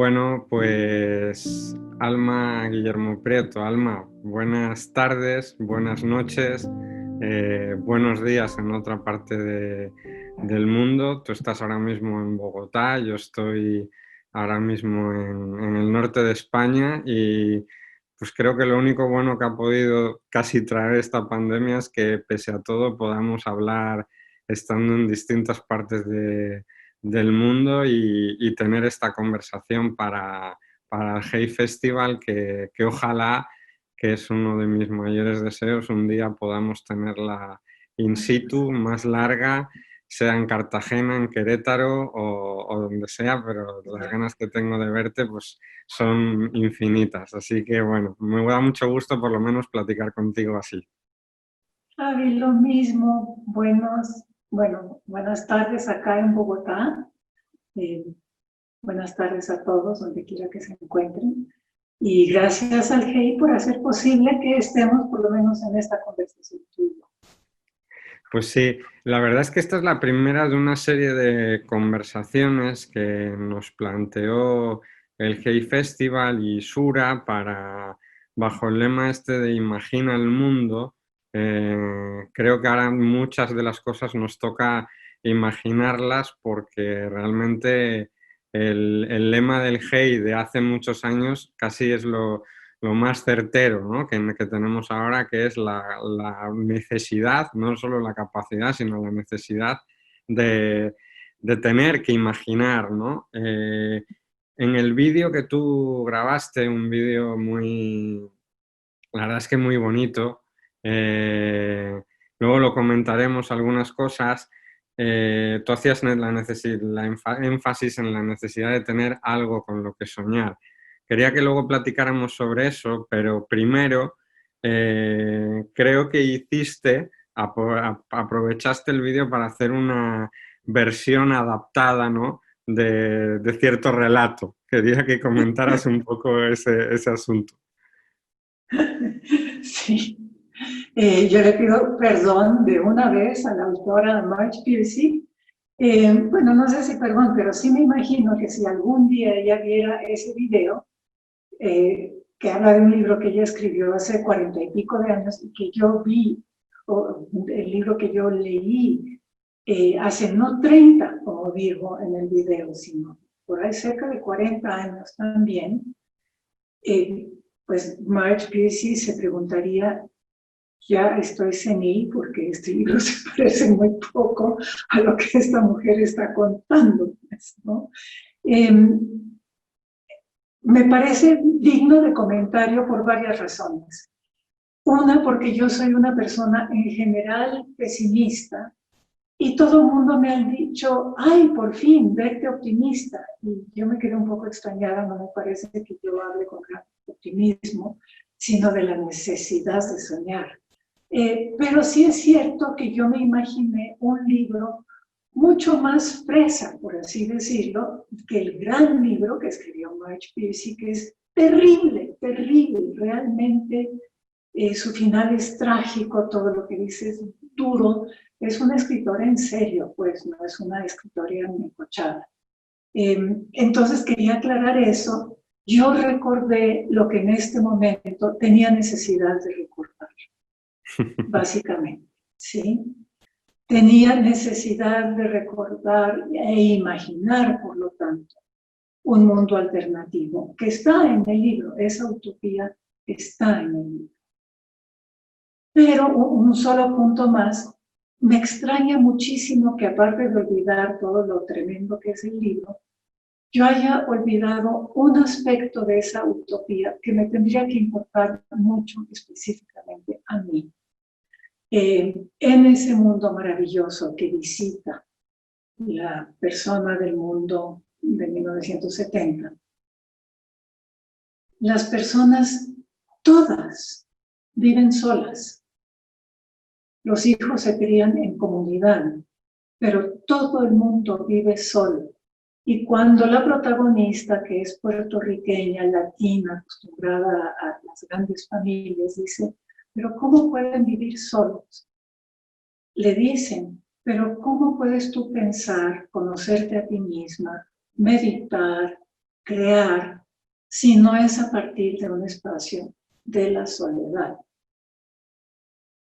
Bueno, pues Alma Guillermo Prieto, Alma, buenas tardes, buenas noches, buenos días en otra parte del mundo. Tú estás ahora mismo en Bogotá, yo estoy ahora mismo en el norte de España y pues creo que lo único bueno que ha podido casi traer esta pandemia es que pese a todo podamos hablar estando en distintas partes del mundo y tener esta conversación para el Hey Festival que ojalá, que es uno de mis mayores deseos, un día podamos tenerla in situ, más larga, sea en Cartagena, en Querétaro o donde sea, pero las ganas que tengo de verte pues son infinitas. Así que bueno, me da mucho gusto por lo menos platicar contigo así. Javi, lo mismo. Buenas tardes acá en Bogotá. Eh, Buenas tardes a todos, donde quiera que se encuentren. Y gracias al GEI por hacer posible que estemos por lo menos en esta conversación tuya. Pues sí, la verdad es que esta es la primera de una serie de conversaciones que nos planteó el Hey Festival y Sura bajo el lema este de Imagina el mundo. Creo que ahora muchas de las cosas nos toca imaginarlas porque realmente el lema del Hey de hace muchos años casi es lo más certero, ¿no? que tenemos ahora, que es la necesidad, no solo la capacidad, sino la necesidad de tener que imaginar, ¿no? En el vídeo que tú grabaste, un vídeo la verdad es que muy bonito, luego lo comentaremos algunas cosas, tú hacías énfasis en la necesidad de tener algo con lo que soñar. Quería que luego platicáramos sobre eso, pero primero creo que aprovechaste el vídeo para hacer una versión adaptada, ¿no? de cierto relato. Quería que comentaras un poco ese asunto. Sí. Yo le pido perdón de una vez a la autora Marge Piercy. Bueno, no sé si perdón, pero sí me imagino que si algún día ella viera ese video, que habla de un libro que ella escribió hace 40 y pico de años y que yo vi, o el libro que yo leí hace no 30, como digo en el video, sino por ahí cerca de 40 años también, pues Marge Piercy se preguntaría, ya estoy senil porque este libro se parece muy poco a lo que esta mujer está contando, ¿no? Me parece digno de comentario por varias razones. Una, porque yo soy una persona en general pesimista y todo el mundo me ha dicho, ay, por fin, verte optimista. Y yo me quedé un poco extrañada, no me parece que yo hable con gran optimismo, sino de la necesidad de soñar. Pero sí es cierto que yo me imaginé un libro mucho más fresa, por así decirlo, que el gran libro que escribió Marge Piercy, que es terrible, terrible, realmente su final es trágico, todo lo que dice es duro, es una escritora en serio, pues no es una escritora encochada. Entonces quería aclarar eso. Yo recordé lo que en este momento tenía necesidad de recordar, básicamente, ¿sí? Tenía necesidad de recordar e imaginar, por lo tanto, un mundo alternativo que está en el libro, esa utopía está en el libro. Pero un solo punto más, me extraña muchísimo que aparte de olvidar todo lo tremendo que es el libro, yo haya olvidado un aspecto de esa utopía que me tendría que importar mucho específicamente a mí. En ese mundo maravilloso que visita la persona del mundo de 1970, las personas todas viven solas. Los hijos se crían en comunidad, pero todo el mundo vive solo. Y cuando la protagonista, que es puertorriqueña, latina, acostumbrada a las grandes familias, dice, pero ¿cómo pueden vivir solos? Le dicen, pero ¿cómo puedes tú pensar, conocerte a ti misma, meditar, crear si no es a partir de un espacio de la soledad?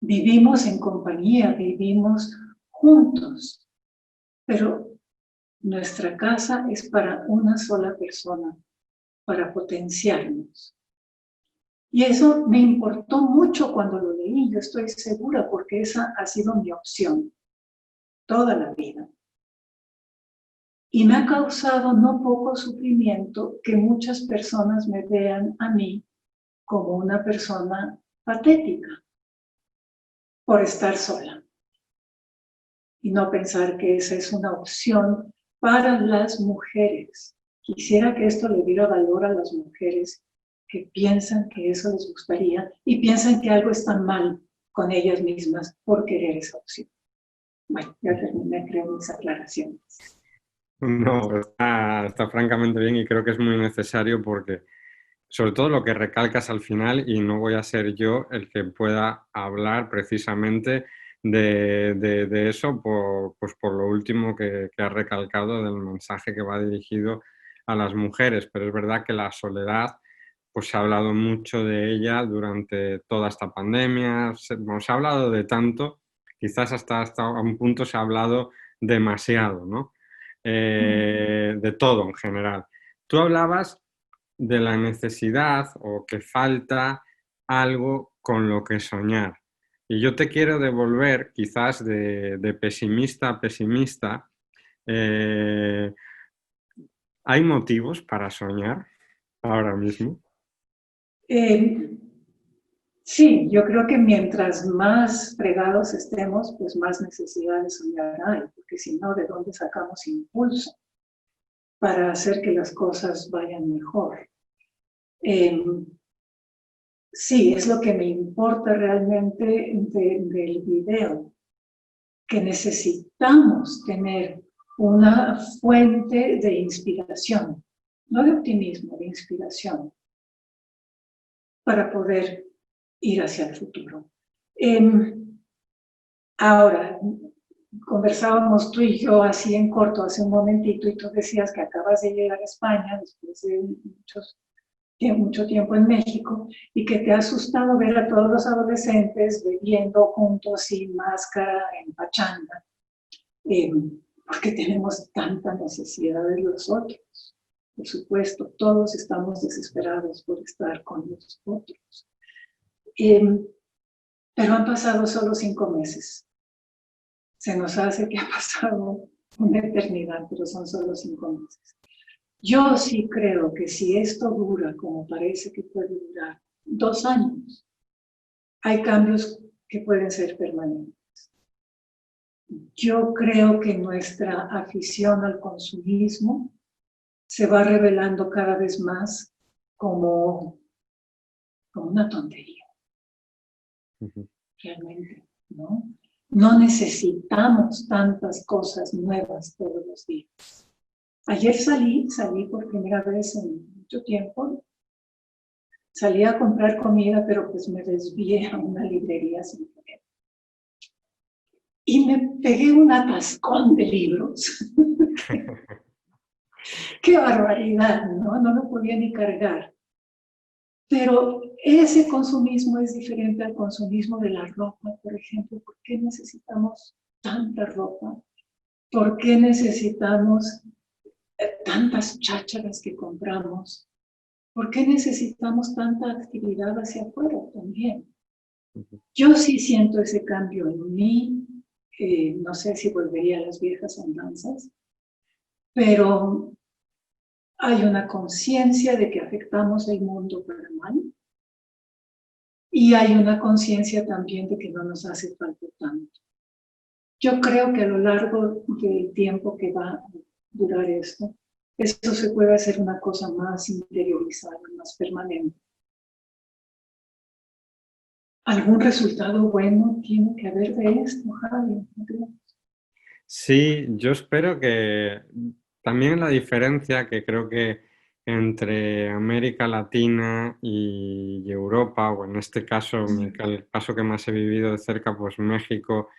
Vivimos en compañía, vivimos juntos, pero nuestra casa es para una sola persona, para potenciarnos. Y eso me importó mucho cuando lo leí, yo estoy segura, porque esa ha sido mi opción toda la vida. Y me ha causado no poco sufrimiento que muchas personas me vean a mí como una persona patética por estar sola. Y no pensar que esa es una opción para las mujeres. Quisiera que esto le diera valor a las mujeres que piensan que eso les gustaría y piensan que algo está mal con ellas mismas por querer esa opción. Bueno, ya terminé, creo, mis aclaraciones. No, está francamente bien y creo que es muy necesario porque sobre todo lo que recalcas al final, y no voy a ser yo el que pueda hablar precisamente de eso pues por lo último que has recalcado del mensaje que va dirigido a las mujeres, pero es verdad que la soledad, pues se ha hablado mucho de ella durante toda esta pandemia, se ha hablado de tanto, quizás hasta un punto se ha hablado demasiado, ¿no? De todo en general. Tú hablabas de la necesidad o que falta algo con lo que soñar. Y yo te quiero devolver quizás de pesimista a pesimista. Eh, ¿Hay motivos para soñar ahora mismo? Sí, yo creo que mientras más fregados estemos, pues más necesidad de soñar hay, porque si no, ¿de dónde sacamos impulso para hacer que las cosas vayan mejor? Sí, es lo que me importa realmente del video, que necesitamos tener una fuente de inspiración, no de optimismo, de inspiración, para poder ir hacia el futuro. Ahora, conversábamos tú y yo así en corto hace un momentito y tú decías que acabas de llegar a España después de mucho tiempo en México y que te ha asustado ver a todos los adolescentes bebiendo juntos sin máscara en pachanga, porque tenemos tanta necesidad de los otros. Por supuesto, todos estamos desesperados por estar con los otros. Pero han pasado solo 5 meses. Se nos hace que ha pasado una eternidad, pero son solo 5 meses. Yo sí creo que si esto dura como parece que puede durar 2 años, hay cambios que pueden ser permanentes. Yo creo que nuestra afición al consumismo se va revelando cada vez más como una tontería. Realmente, ¿no? No necesitamos tantas cosas nuevas todos los días. Ayer salí por primera vez en mucho tiempo. Salí a comprar comida, pero pues me desvié a una librería sin querer. Y me pegué un atascón de libros. ¡Qué barbaridad! No lo podía ni cargar. Pero ese consumismo es diferente al consumismo de la ropa, por ejemplo. ¿Por qué necesitamos tanta ropa? ¿Por qué necesitamos tantas chácharas que compramos? ¿Por qué necesitamos tanta actividad hacia afuera también? Yo sí siento ese cambio en mí. No sé si volvería a las viejas andanzas, pero hay una conciencia de que afectamos el mundo para mal. Y hay una conciencia también de que no nos hace falta tanto. Yo creo que a lo largo del tiempo que va a durar esto se puede hacer una cosa más interiorizada, más permanente. ¿Algún resultado bueno tiene que haber de esto, Javi? Sí, yo espero que también la diferencia que creo que entre América Latina y Europa, o en este caso, el caso que más he vivido de cerca, pues México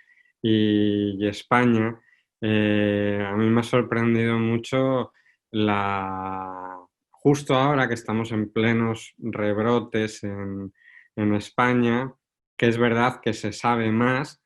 y España, a mí me ha sorprendido mucho justo ahora que estamos en plenos rebrotes en España, que es verdad que se sabe más,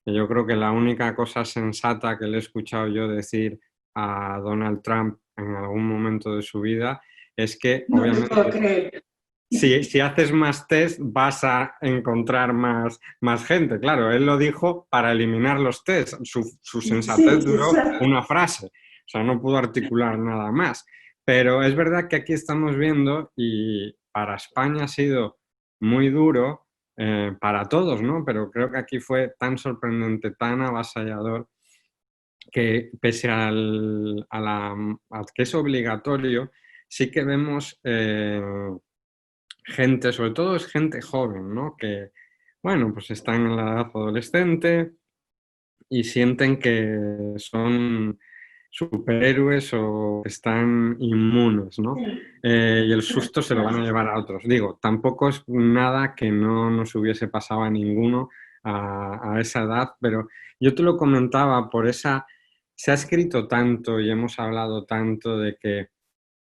y yo creo que la única cosa sensata que le he escuchado yo decir a Donald Trump en algún momento de su vida es que No te puedo obviamente creer. si haces más test vas a encontrar más gente. Claro, él lo dijo para eliminar los test. Su sensatez Sí, duró exacto. una frase, o sea, no pudo articular nada más. Pero es verdad que aquí estamos viendo, y para España ha sido muy duro, para todos, ¿no? Pero creo que aquí fue tan sorprendente, tan avasallador, que pese a que es obligatorio, sí que vemos gente, sobre todo es gente joven, ¿no? Que, bueno, pues están en la edad adolescente y sienten que son superhéroes o están inmunes, ¿no? Sí, Y el susto se lo van a claro. llevar a otros. Digo, tampoco es nada que no nos hubiese pasado a ninguno a esa edad, pero yo te lo comentaba por esa... Se ha escrito tanto y hemos hablado tanto de que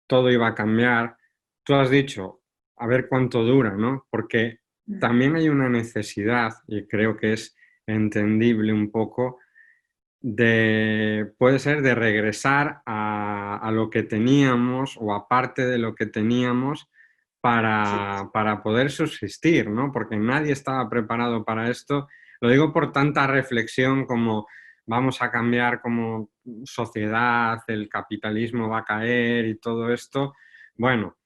todo iba a cambiar. Tú has dicho, a ver cuánto dura, ¿no? Porque también hay una necesidad, y creo que es entendible un poco, puede ser de regresar a lo que teníamos o a parte de lo que teníamos Sí, para poder subsistir, ¿no? Porque nadie estaba preparado para esto. Lo digo por tanta reflexión como vamos a cambiar como sociedad, el capitalismo va a caer y todo esto. Bueno,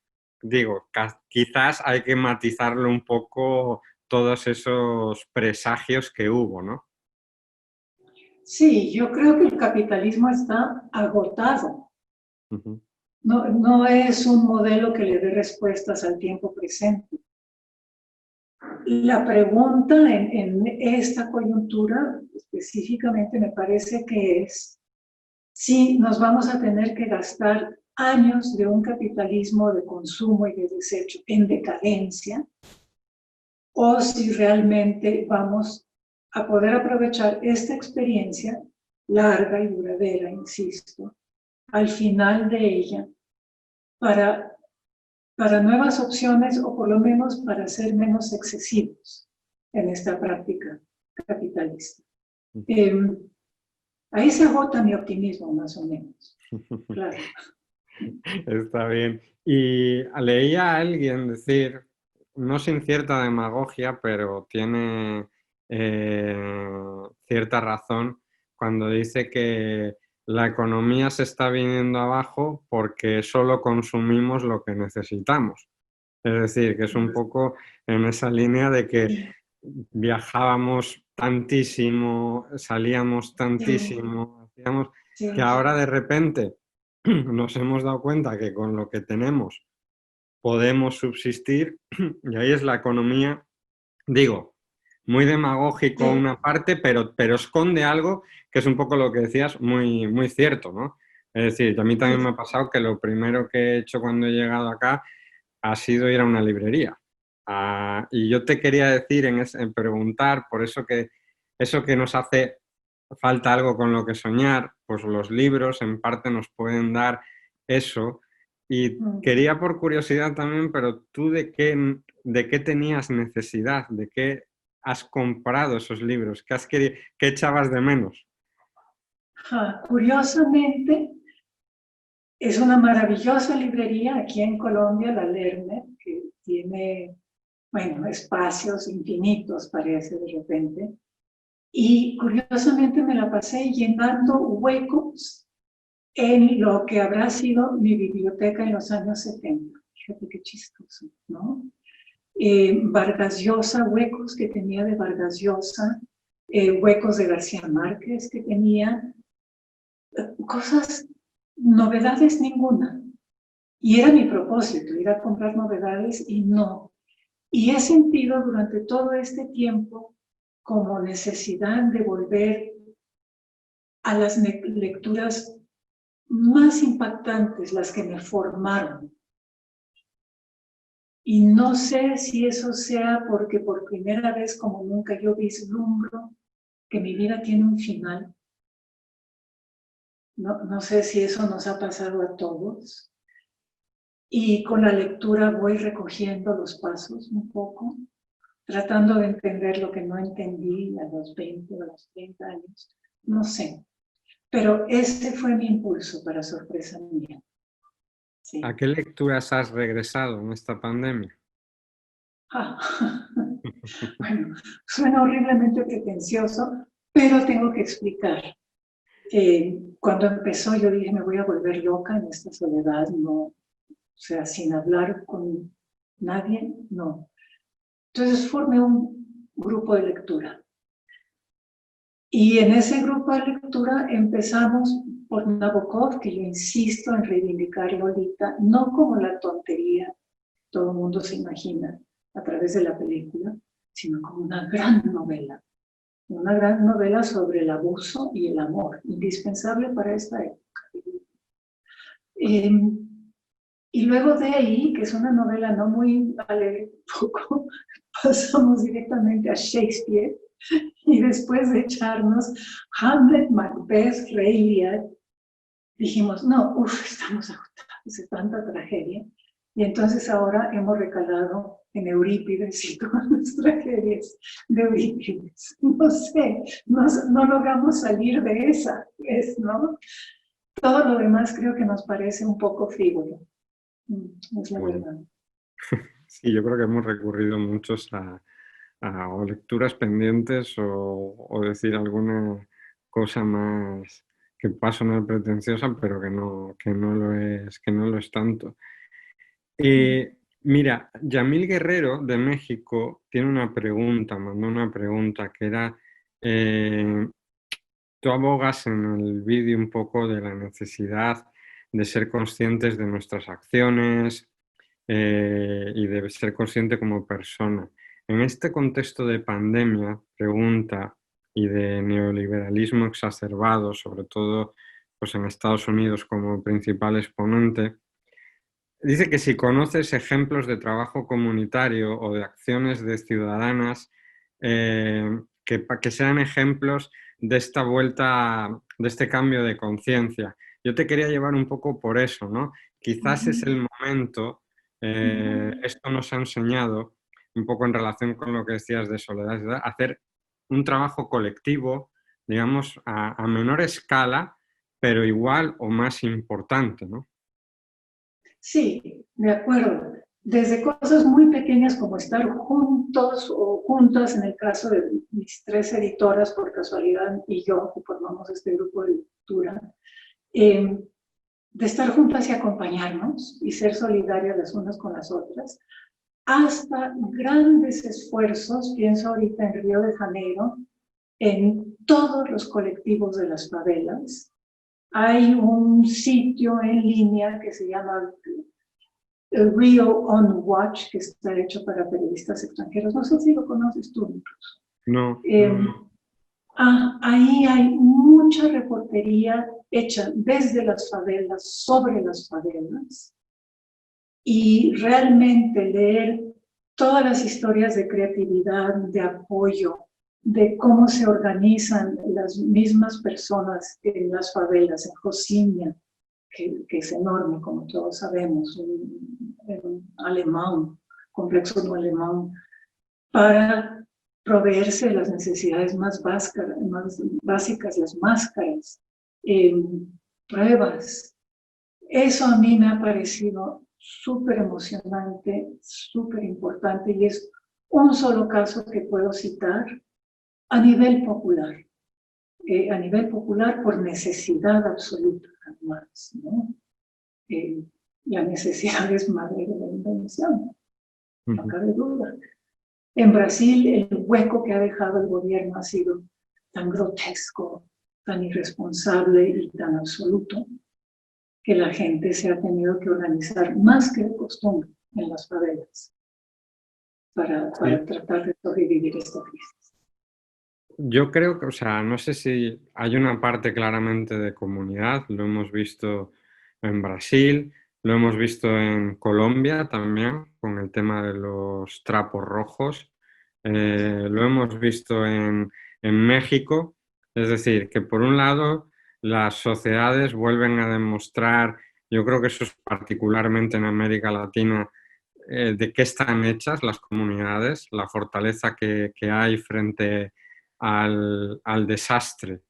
digo, quizás hay que matizarlo un poco todos esos presagios que hubo, ¿no? sí, yo creo que el capitalismo está agotado. Ujú. No, no es un modelo que le dé respuestas al tiempo presente. La pregunta en esta coyuntura específicamente me parece que es si nos vamos a tener que gastar años de un capitalismo de consumo y de desecho en decadencia, o si realmente vamos a poder aprovechar esta experiencia larga y duradera, insisto, al final de ella, para, para nuevas opciones o por lo menos para ser menos excesivos en esta práctica capitalista. Eh, Ahí se agota mi optimismo, más o menos. Claro. Está bien. Y leía a alguien decir, no sin cierta demagogia, pero tiene cierta razón cuando dice que la economía se está viniendo abajo porque solo consumimos lo que necesitamos. Es decir, que es un poco en esa línea de que Sí, viajábamos tantísimo, salíamos sí, tantísimo, hacíamos que sí. ahora de repente nos hemos dado cuenta que con lo que tenemos podemos subsistir y ahí es la economía, digo, muy demagógico Sí. una parte, pero esconde algo que es un poco lo que decías, muy cierto, ¿no? Es decir, a mí también me ha pasado que lo primero que he hecho cuando he llegado acá ha sido ir a una librería. Y yo te quería decir, en preguntar, por eso que nos hace falta algo con lo que soñar, pues los libros en parte nos pueden dar eso. Y quería por curiosidad también, pero tú de qué tenías necesidad, de qué has comprado esos libros, qué echabas de menos. Curiosamente, es una maravillosa librería aquí en Colombia, la Lerner, que tiene, bueno, espacios infinitos, parece de repente. Y curiosamente me la pasé llenando huecos en lo que habrá sido mi biblioteca en los años 70. Fíjate qué chistoso, ¿no? Vargas Llosa, huecos que tenía de Vargas Llosa, huecos de García Márquez que tenía, cosas, novedades ninguna. Y era mi propósito, ir a comprar novedades y no. Y he sentido durante todo este tiempo como necesidad de volver a las lecturas más impactantes, las que me formaron. Y no sé si eso sea porque por primera vez, como nunca, yo vislumbro que mi vida tiene un final. No, no sé si eso nos ha pasado a todos. y con la lectura voy recogiendo los pasos un poco, tratando de entender lo que no entendí a los 20 o a los 30 años, no sé. Pero ese fue mi impulso, para sorpresa mía. Sí. ¿A qué lecturas has regresado en esta pandemia? Ah, bueno, suena horriblemente pretencioso, pero tengo que explicar. Cuando empezó yo dije, me voy a volver loca en esta soledad, no, o sea, sin hablar con nadie, no. Entonces formé un grupo de lectura. Y en ese grupo de lectura empezamos por Nabokov, que yo insisto en reivindicar Lolita, no como la tontería todo el mundo se imagina a través de la película, sino como una gran novela sobre el abuso y el amor, indispensable para esta época. Y luego de ahí, que es una novela no muy alegre, poco, pasamos directamente a Shakespeare, y después de echarnos Hamlet, Macbeth, Rey Lear, dijimos, no, estamos agotados de tanta tragedia. Y entonces ahora hemos recalado en Eurípides y todas las tragedias de Eurípides. No sé, no logramos salir de esa, ¿no? Todo lo demás creo que nos parece un poco frívolo. Es la Bueno, verdad. sí, yo creo que hemos recurrido muchos a o lecturas pendientes o decir alguna cosa más que pueda sonar pretenciosa, pero que no lo es tanto. Mira, Yamil Guerrero de México tiene una pregunta, mandó una pregunta que era, eh, tú abogas en el vídeo un poco de la necesidad de ser conscientes de nuestras acciones y de ser consciente como persona. En este contexto de pandemia, pregunta, y de neoliberalismo exacerbado, sobre todo pues, en Estados Unidos como principal exponente, dice que si conoces ejemplos de trabajo comunitario o de acciones de ciudadanas que sean ejemplos de esta vuelta, de este cambio de conciencia. Yo te quería llevar un poco por eso, ¿no? Quizás es el momento, esto nos ha enseñado, un poco en relación con lo que decías de soledad, ¿verdad? Hacer un trabajo colectivo, digamos, a menor escala, pero igual o más importante, ¿no? Sí, de acuerdo. Desde cosas muy pequeñas como estar juntos o juntas, en el caso de mis 3 editoras por casualidad y yo, que formamos este grupo de lectura, de estar juntas y acompañarnos y ser solidarias las unas con las otras, hasta grandes esfuerzos, pienso ahorita en Río de Janeiro, en todos los colectivos de las favelas. Hay un sitio en línea que se llama Rio on Watch, que está hecho para periodistas extranjeros. No sé si lo conoces tú incluso. No. Ahí hay mucha reportería hecha desde las favelas, sobre las favelas, y realmente leer todas las historias de creatividad, de apoyo, de cómo se organizan las mismas personas en las favelas, en Josinia, que es enorme, como todos sabemos, un alemán, complejo no alemán, para proveerse de las necesidades más básicas, las máscaras, pruebas. Eso a mí me ha parecido súper emocionante, súper importante, y es un solo caso que puedo citar a nivel popular. A nivel popular por necesidad absoluta, además, ¿no? La necesidad es madre de la invención, no cabe duda. En Brasil, el hueco que ha dejado el gobierno ha sido tan grotesco, tan irresponsable y tan absoluto, que la gente se ha tenido que organizar más que de costumbre en las favelas para tratar de sobrevivir esta crisis. Yo creo que, o sea, no sé si hay una parte claramente de comunidad, lo hemos visto en Brasil, lo hemos visto en Colombia también, con el tema de los trapos rojos, lo hemos visto en México, es decir, que por un lado las sociedades vuelven a demostrar Yo creo que eso es particularmente en América Latina, de qué están hechas las comunidades, la fortaleza que hay frente al desastre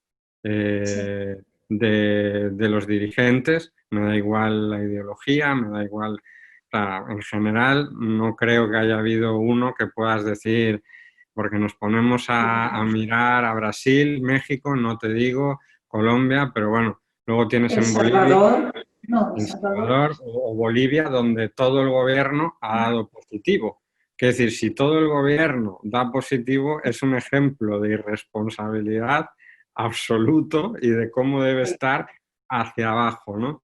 Sí, de los dirigentes. Me da igual la ideología, me da igual, o sea, en general no creo que haya habido uno que puedas decir, porque nos ponemos a mirar a Brasil, México, no te digo, Colombia, pero bueno, luego tienes El en Bolivia, Salvador, no, El en Salvador, Salvador o Bolivia, donde todo el gobierno ha dado positivo. Es decir, si todo el gobierno da positivo, es un ejemplo de irresponsabilidad absoluto y de cómo debe estar hacia abajo, ¿no?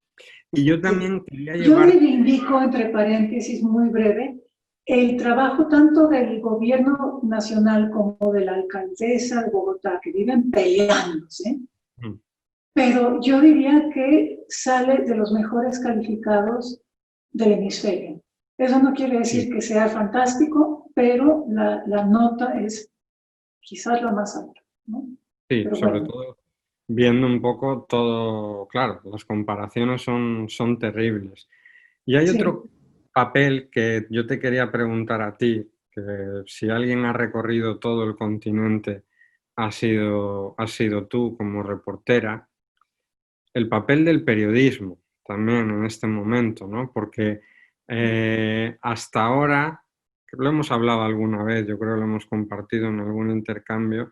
Y yo sí. también quería Yo llevar... reivindico, entre paréntesis, muy breve, el trabajo tanto del gobierno nacional como de la alcaldesa de Bogotá, que viven peleándose, pero yo diría que sale de los mejores calificados del hemisferio. Eso no quiere decir Sí, que sea fantástico, pero la nota es quizás la más alta, ¿no? sí, Pero sobre bueno, todo viendo un poco todo, claro, las comparaciones son terribles. Y hay sí, otro papel que yo te quería preguntar a ti, que si alguien ha recorrido todo el continente, has sido tú como reportera, el papel del periodismo también en este momento, ¿no? Porque hasta ahora, que lo hemos hablado alguna vez, yo creo que lo hemos compartido en algún intercambio,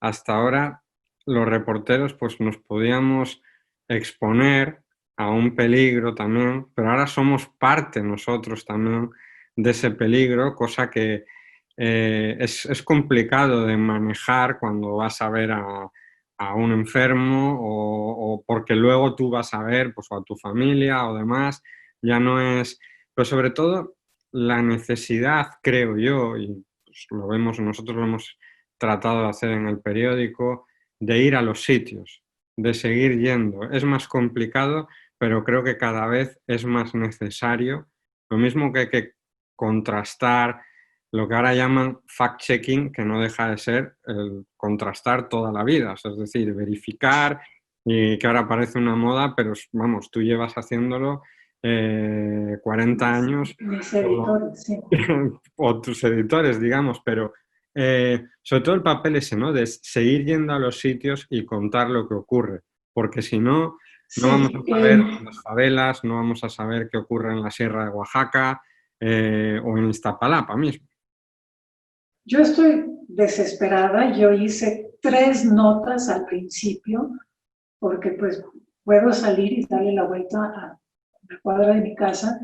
hasta ahora los reporteros pues nos podíamos exponer a un peligro también, pero ahora somos parte nosotros también de ese peligro, cosa que es complicado de manejar cuando vas a ver a un enfermo o porque luego tú vas a ver pues, o a tu familia o demás, ya no es, pero sobre todo la necesidad, creo yo, y pues, lo vemos, nosotros lo hemos tratado de hacer en el periódico, de ir a los sitios, de seguir yendo. Es más complicado, pero creo que cada vez es más necesario. Lo mismo que hay que contrastar lo que ahora llaman fact-checking, que no deja de ser el contrastar toda la vida, o sea, es decir, verificar, y que ahora parece una moda, pero vamos, tú llevas haciéndolo 40 años, mis por lo- editores, sí. o tus editores, digamos, pero sobre todo el papel ese, ¿no? De seguir yendo a los sitios y contar lo que ocurre, porque si no, no vamos a Sí, saber las favelas, no vamos a saber qué ocurre en la Sierra de Oaxaca o en Iztapalapa mismo. yo estoy desesperada, yo hice 3 notas al principio, porque pues puedo salir y darle la vuelta a la cuadra de mi casa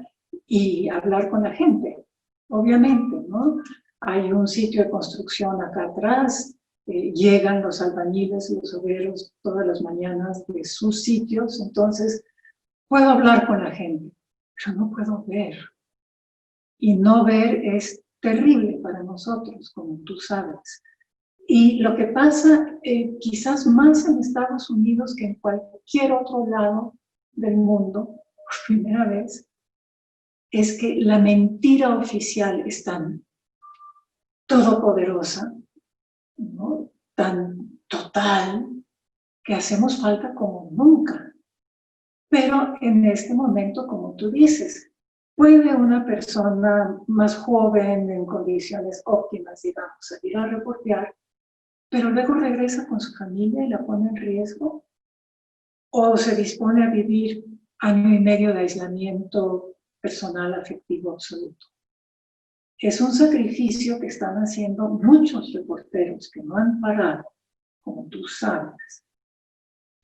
y hablar con la gente, obviamente, ¿no? Hay un sitio de construcción acá atrás, llegan los albañiles y los obreros todas las mañanas de sus sitios, entonces puedo hablar con la gente, pero no puedo ver. Y no ver es terrible para nosotros, como tú sabes. Y lo que pasa quizás más en Estados Unidos que en cualquier otro lado del mundo, por primera vez, es que la mentira oficial es tan todopoderosa, ¿no? Tan total, que hacemos falta como nunca. Pero en este momento, como tú dices, puede una persona más joven, en condiciones óptimas, digamos, salir a reportear, pero luego regresa con su familia y la pone en riesgo, o se dispone a vivir año y medio de aislamiento personal afectivo absoluto. Es un sacrificio que están haciendo muchos reporteros que no han parado, como tú sabes,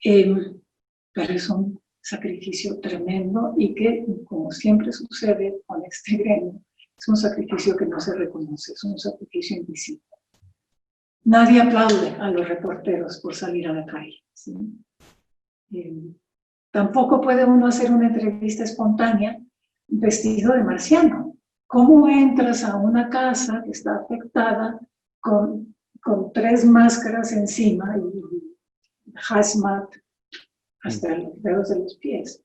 pero es un sacrificio tremendo y que, como siempre sucede con este gremio, es un sacrificio que no se reconoce, es un sacrificio invisible. Nadie aplaude a los reporteros por salir a la calle, ¿sí? Tampoco puede uno hacer una entrevista espontánea vestido de marciano. ¿Cómo entras a una casa que está afectada con 3 máscaras encima y hazmat hasta los dedos de los pies?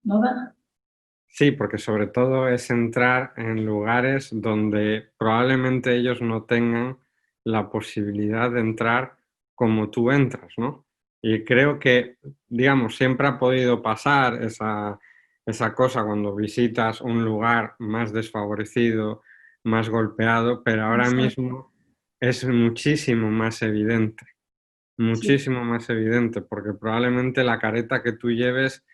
No da. Sí, porque sobre todo es entrar en lugares donde probablemente ellos no tengan la posibilidad de entrar como tú entras, ¿no? Y creo que, digamos, siempre ha podido pasar esa cosa cuando visitas un lugar más desfavorecido, más golpeado, pero ahora Exacto, mismo es sí, muchísimo más evidente, porque probablemente la careta que tú lleves,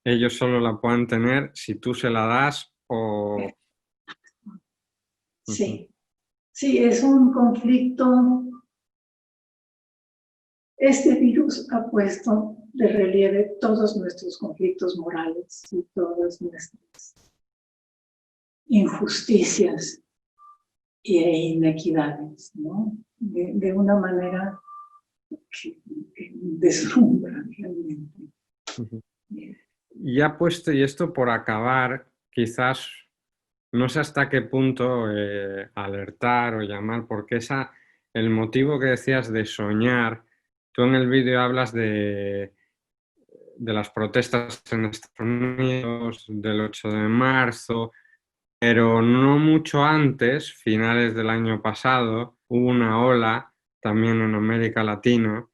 ellos solo la puedan tener si tú se la das o... Ujú, sí, sí, es un conflicto. Este virus ha puesto de relieve todos nuestros conflictos morales y todas nuestras injusticias e inequidades, ¿no? De una manera que deslumbra realmente. ujú. Y ha puesto, y esto por acabar, quizás no sé hasta qué punto alertar o llamar, porque el motivo que decías de soñar, tú en el vídeo hablas de las protestas en Estados Unidos, del 8 de marzo, pero no mucho antes, finales del año pasado, hubo una ola también en América Latina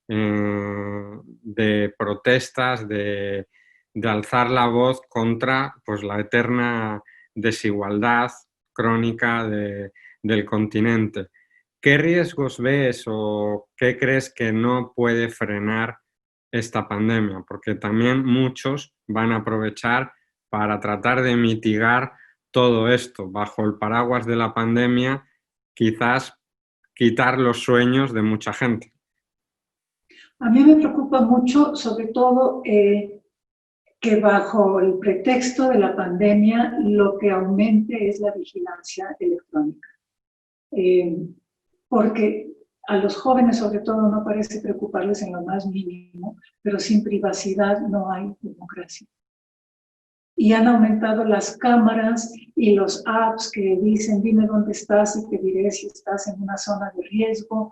de protestas, de alzar la voz contra pues, la eterna desigualdad crónica del continente. ¿Qué riesgos ves o qué crees que no puede frenar esta pandemia? Porque también muchos van a aprovechar para tratar de mitigar todo esto bajo el paraguas de la pandemia, quizás quitar los sueños de mucha gente. A mí me preocupa mucho, sobre todo, que bajo el pretexto de la pandemia lo que aumente es la vigilancia electrónica. Eh, porque a los jóvenes sobre todo no parece preocuparles en lo más mínimo, pero sin privacidad no hay democracia. Y han aumentado las cámaras y los apps que dicen dime dónde estás y te diré si estás en una zona de riesgo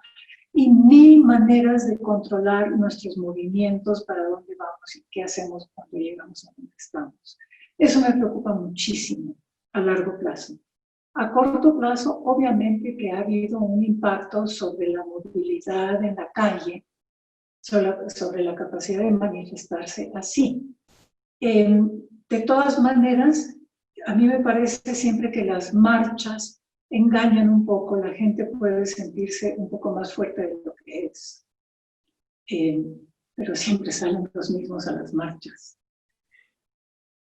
y mil maneras de controlar nuestros movimientos, para dónde vamos y qué hacemos cuando llegamos a donde estamos. Eso me preocupa muchísimo a largo plazo. A corto plazo, obviamente que ha habido un impacto sobre la movilidad en la calle, sobre la capacidad de manifestarse así. De todas maneras, a mí me parece siempre que las marchas engañan un poco, la gente puede sentirse un poco más fuerte de lo que es, eh, pero siempre salen los mismos a las marchas.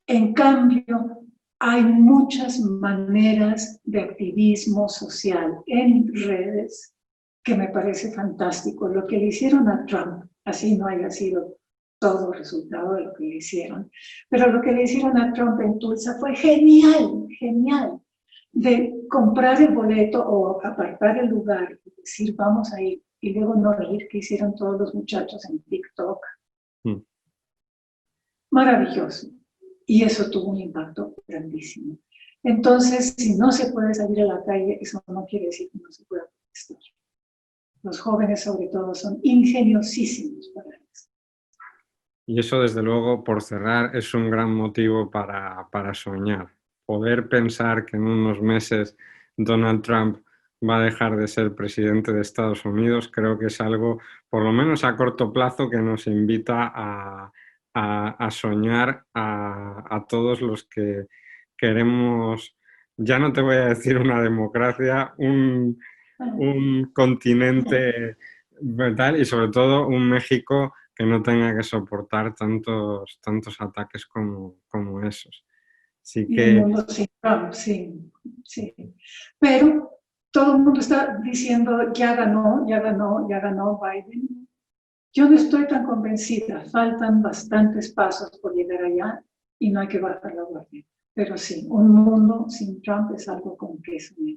En cambio, hay muchas maneras de activismo social en redes que me parece fantástico. Lo que le hicieron a Trump, así no haya sido todo resultado de lo que le hicieron, pero lo que le hicieron a Trump en Tulsa fue genial, genial, de comprar el boleto o apartar el lugar y decir vamos a ir y luego no ir, que hicieron todos los muchachos en TikTok. Mm. Maravilloso. Y eso tuvo un impacto grandísimo. Entonces, si no se puede salir a la calle, eso no quiere decir que no se pueda protestar. Los jóvenes, sobre todo, son ingeniosísimos para eso. Y eso, desde luego, por cerrar, es un gran motivo para soñar. Poder pensar que en unos meses Donald Trump va a dejar de ser presidente de Estados Unidos, creo que es algo, por lo menos a corto plazo, que nos invita a soñar a todos los que queremos, ya no te voy a decir una democracia, un continente, ¿verdad? Y sobre todo un México que no tenga que soportar tantos ataques como esos. Así Y un que mundo sin Trump, sí, sí. Pero todo el mundo está diciendo, ya ganó, ya ganó, ya ganó Biden. Yo no estoy tan convencida, faltan bastantes pasos por llegar allá y no hay que bajar la guardia. Pero sí, un mundo sin Trump es algo con que soñar.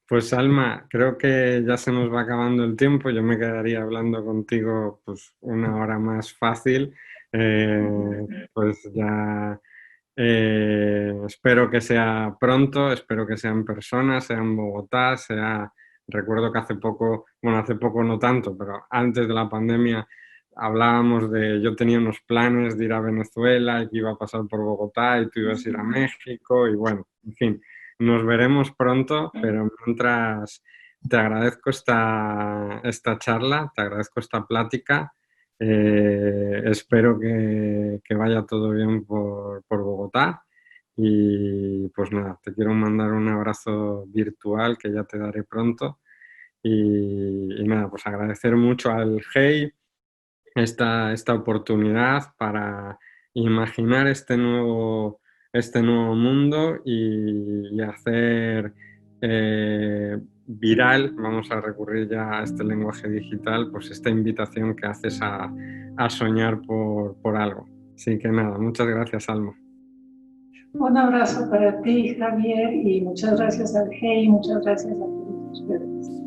pues Alma, creo que ya se nos va acabando el tiempo. Yo me quedaría hablando contigo pues una hora más fácil. Pues ya espero que sea pronto, espero que sea en persona, sea en Bogotá, sea... Recuerdo que hace poco, bueno, hace poco no tanto, pero antes de la pandemia hablábamos yo tenía unos planes de ir a Venezuela y que iba a pasar por Bogotá y tú ibas a ir a México y bueno, en fin, nos veremos pronto, pero mientras te agradezco esta charla, te agradezco esta plática Espero que vaya todo bien por Bogotá y pues nada, te quiero mandar un abrazo virtual que ya te daré pronto y nada, pues agradecer mucho al GEI esta oportunidad para imaginar este nuevo mundo y hacer viral, vamos a recurrir ya a este lenguaje digital, pues esta invitación que haces a soñar por algo. Así que nada, muchas gracias, Alma. Un abrazo para ti, Javier, y muchas gracias al GEI, muchas gracias a todos ustedes.